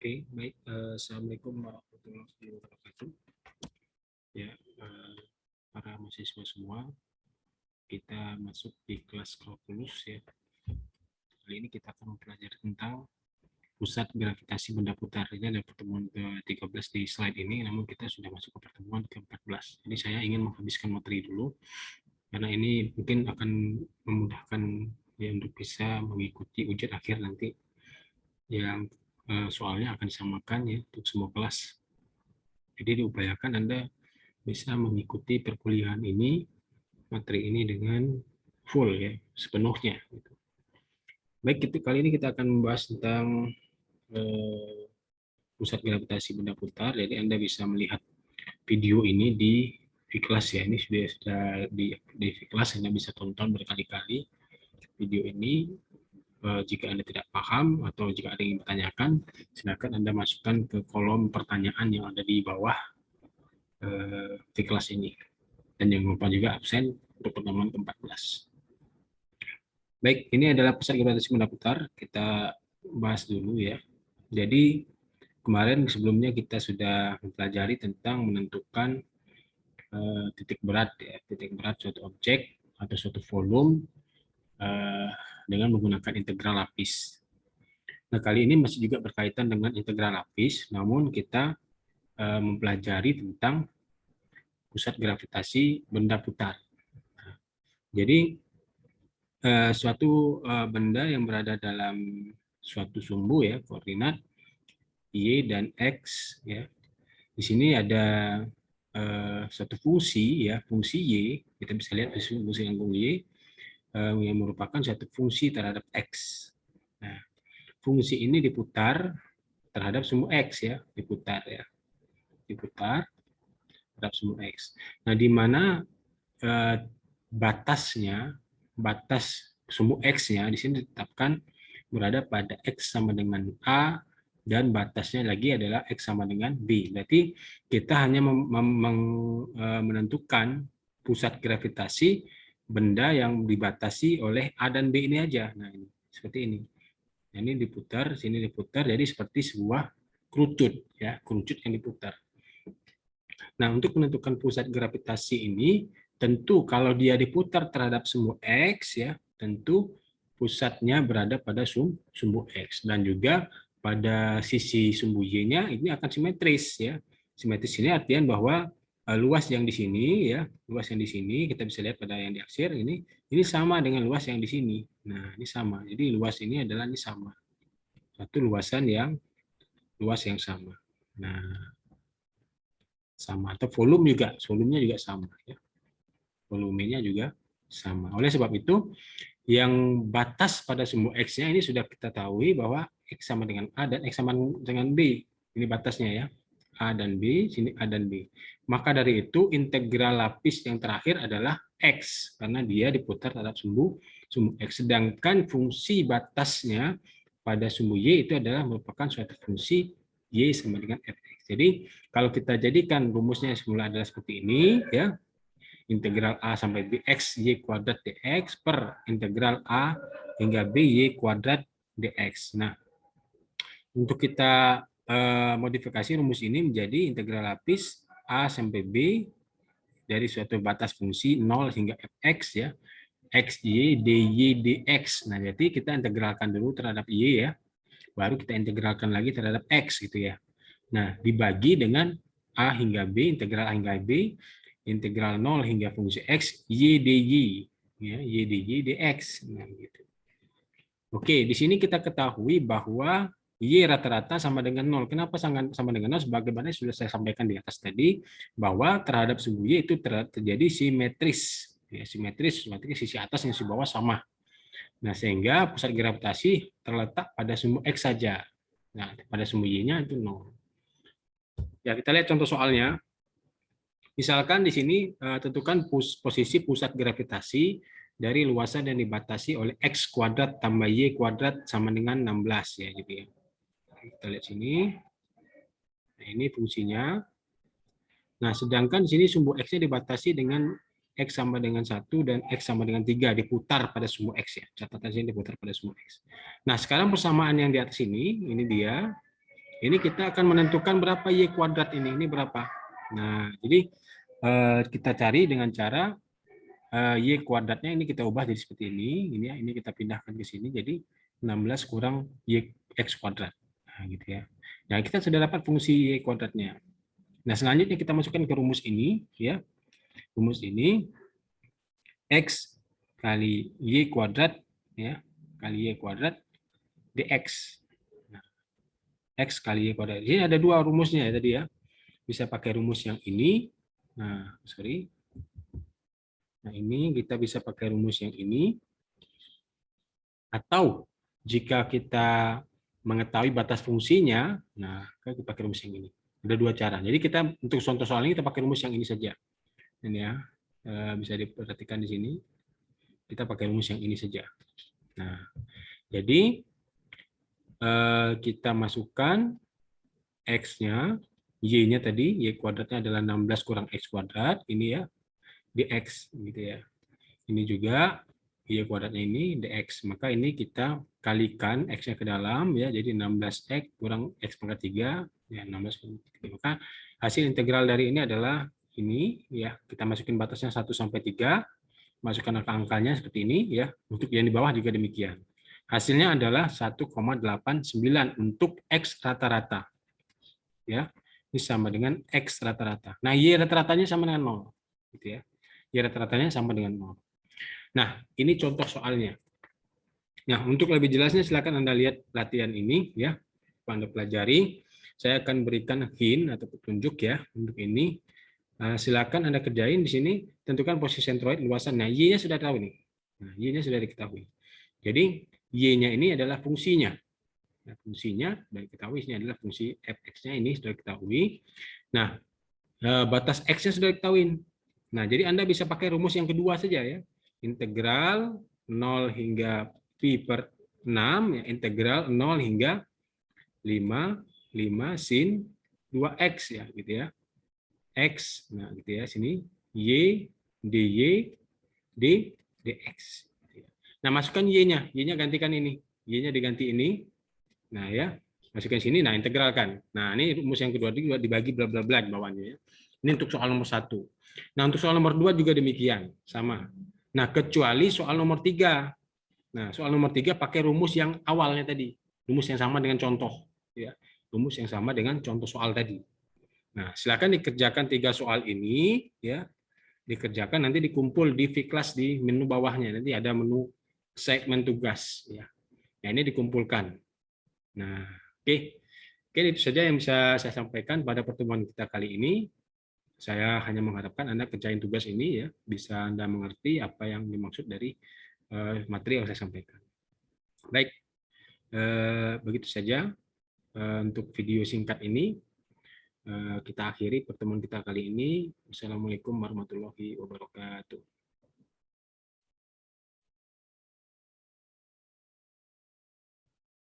Oke, baik. Assalamualaikum warahmatullahi wabarakatuh. Ya, para mahasiswa semua, kita masuk di kelas kalkulus ya. Kali ini kita akan mempelajari tentang pusat gravitasi benda putar. Ini adalah pertemuan ke-13 di slide ini, namun kita sudah masuk ke pertemuan ke-14. Jadi saya ingin menghabiskan materi dulu, karena ini mungkin akan memudahkan ya untuk bisa mengikuti ujian akhir nanti yang soalnya akan disamakan ya untuk semua kelas. Jadi diupayakan Anda bisa mengikuti perkuliahan ini, materi ini dengan full ya, sepenuhnya. Baik, kali ini kita akan membahas tentang pusat gravitasi benda putar. Jadi Anda bisa melihat video ini di Vkelas ya. Ini sudah di Vkelas, Anda bisa tonton berkali-kali video ini. Jika Anda tidak paham atau jika ada yang bertanyakan, silakan Anda masukkan ke kolom pertanyaan yang ada di bawah Vkelas ini. Dan jangan lupa juga absen untuk pertemuan ke-14. Baik, ini adalah pusat gravitasi benda putar. Kita bahas dulu ya. Jadi kemarin sebelumnya kita sudah mempelajari tentang menentukan titik berat ya, titik berat suatu objek atau suatu volume dengan menggunakan integral lapis. Nah, kali ini masih juga berkaitan dengan integral lapis, namun kita mempelajari tentang pusat gravitasi benda putar. Jadi suatu benda yang berada dalam suatu sumbu ya, koordinat y dan x ya. Di sini ada suatu fungsi ya, fungsi y, kita bisa lihat fungsi yang y yang merupakan suatu fungsi terhadap x. Nah, fungsi ini diputar terhadap sumbu x ya, diputar terhadap sumbu x. Nah, di mana batas sumbu x-nya di sini ditetapkan berada pada x sama dengan a, dan batasnya lagi adalah x sama dengan b. Berarti kita hanya menentukan pusat gravitasi benda yang dibatasi oleh a dan b ini aja. Nah, ini seperti ini. Nah, ini diputar, sini diputar, jadi seperti sebuah kerucut ya, kerucut yang diputar. Nah, untuk menentukan pusat gravitasi ini, tentu kalau dia diputar terhadap sumbu x ya, tentu pusatnya berada pada sumbu x, dan juga pada sisi sumbu y-nya ini akan simetris ya. Simetris ini artinya bahwa luas yang di sini ya, luas yang di sini kita bisa lihat pada yang di aksir ini sama dengan luas yang di sini. Nah, ini sama. Jadi luas ini adalah ini sama. Satu luas yang sama. Nah, sama, atau volumenya juga sama ya. Volumenya juga sama. Oleh sebab itu, yang batas pada sumbu x-nya ini sudah kita tahu bahwa x sama dengan a dan x sama dengan b. Ini batasnya ya. A dan b, sini a dan b. Maka dari itu integral lapis yang terakhir adalah x, karena dia diputar terhadap sumbu x. Sedangkan fungsi batasnya pada sumbu y itu adalah merupakan suatu fungsi y sama dengan fx. Jadi kalau kita jadikan rumusnya semula adalah seperti ini ya. Integral a sampai b x y kuadrat dx per integral a hingga b y kuadrat dx. Nah, untuk kita modifikasi rumus ini menjadi integral lapis a sampai b dari suatu batas fungsi 0 hingga fx ya, xy dy dx. Nah, jadi kita integralkan dulu terhadap y ya, baru kita integralkan lagi terhadap x gitu ya. Nah, dibagi dengan a hingga b, integral a hingga b, integral 0 hingga fungsi x, y dy, ya, y dy dx. Nah, gitu. Oke, di sini kita ketahui bahwa y rata-rata sama dengan 0. Kenapa sama dengan 0? Sebagaimana sudah saya sampaikan di atas tadi, bahwa terhadap sumbu y itu terjadi simetris. Ya, simetris sisi atas dan sisi bawah sama. Nah, sehingga pusat gravitasi terletak pada sumbu x saja. Nah, pada sumbu y-nya itu 0. Ya, kita lihat contoh soalnya. Misalkan di sini tentukan posisi pusat gravitasi dari luasan yang dibatasi oleh x kuadrat tambah y kuadrat sama dengan 16 ya gitu ya. Kita lihat sini. Nah, ini fungsinya. Nah, sedangkan di sini sumbu x-nya dibatasi dengan x sama dengan 1 dan x sama dengan 3 diputar pada sumbu x ya. Catatan sini diputar pada sumbu x. Nah, sekarang persamaan yang di atas ini dia Ini kita akan menentukan berapa Y kuadrat ini berapa. Nah, jadi kita cari dengan cara Y kuadratnya ini kita ubah jadi seperti ini ya. Ini kita pindahkan ke sini jadi 16 kurang Y X kuadrat. Nah, gitu ya. Nah, kita sudah dapat fungsi Y kuadratnya. Nah, selanjutnya kita masukkan ke rumus ini ya. Rumus ini X kali Y kuadrat ya, kali Y kuadrat dx. Nah, X kali Y kuadrat. Ini ada dua rumusnya ya tadi ya. Bisa pakai rumus yang ini. Nah, sorry. Nah, ini kita bisa pakai rumus yang ini. Atau jika kita mengetahui batas fungsinya, nah, kita pakai rumus yang ini. Ada dua cara. Jadi kita untuk contoh soal ini kita pakai rumus yang ini saja. Ini ya, bisa diperhatikan di sini. Kita pakai rumus yang ini saja. Nah, jadi kita masukkan X-nya, Y-nya tadi, Y kuadratnya adalah 16 kurang X kuadrat, ini ya, dx, gitu ya. Ini juga Y kuadratnya ini dx, maka ini kita kalikan X-nya ke dalam, ya, jadi 16X kurang X pangkat 3, ya, 16 kurang 3. Maka hasil integral dari ini adalah ini, ya, kita masukin batasnya 1 sampai 3, masukkan angka-angkanya seperti ini, ya, untuk yang di bawah juga demikian. Hasilnya adalah 1,89 untuk X rata-rata. Ya, ini sama dengan X rata-rata. Nah, Y rata-ratanya sama dengan 0. Gitu ya. Y rata-ratanya sama dengan 0. Nah, ini contoh soalnya. Nah, untuk lebih jelasnya silakan Anda lihat latihan ini ya. Anda pelajari. Saya akan berikan hint atau petunjuk ya untuk ini. Silakan Anda kerjain di sini, tentukan posisi sentroid luasan. Nah, Y-nya sudah tahu nih. Nah, Y-nya sudah diketahui. Jadi, Y-nya ini adalah fungsinya. Nah, fungsinya sudah diketahui, ini adalah fungsi fx-nya ini sudah diketahui. Nah, batas x-nya sudah diketahui. Nah, jadi Anda bisa pakai rumus yang kedua saja ya. Integral 0 hingga pi per 6, ya, integral 0 hingga 5 sin 2x ya, gitu ya. X, nah gitu ya, sini y dy dx. Nah, masukkan y-nya, y-nya gantikan ini. Y-nya diganti ini. Nah, ya, masukkan sini, nah integralkan. Nah, ini rumus yang kedua juga dibagi bla bla bla di bawahnya ya. Ini untuk soal nomor 1. Nah, untuk soal nomor 2 juga demikian, sama. Nah, kecuali soal nomor 3. Nah, soal nomor 3 pakai rumus yang awalnya tadi. Rumus yang sama dengan contoh ya. Rumus yang sama dengan contoh soal tadi. Nah, silakan dikerjakan 3 soal ini ya. Dikerjakan nanti dikumpul di V-Class di menu bawahnya. Nanti ada menu segmen tugas ya. Nah, ini dikumpulkan. Nah, oke. Oke, itu saja yang bisa saya sampaikan pada pertemuan kita kali ini. Saya hanya mengharapkan Anda kerjain tugas ini ya, bisa Anda mengerti apa yang dimaksud dari materi yang saya sampaikan. Baik, begitu saja untuk video singkat ini. Kita akhiri pertemuan kita kali ini. Wassalamualaikum warahmatullahi wabarakatuh.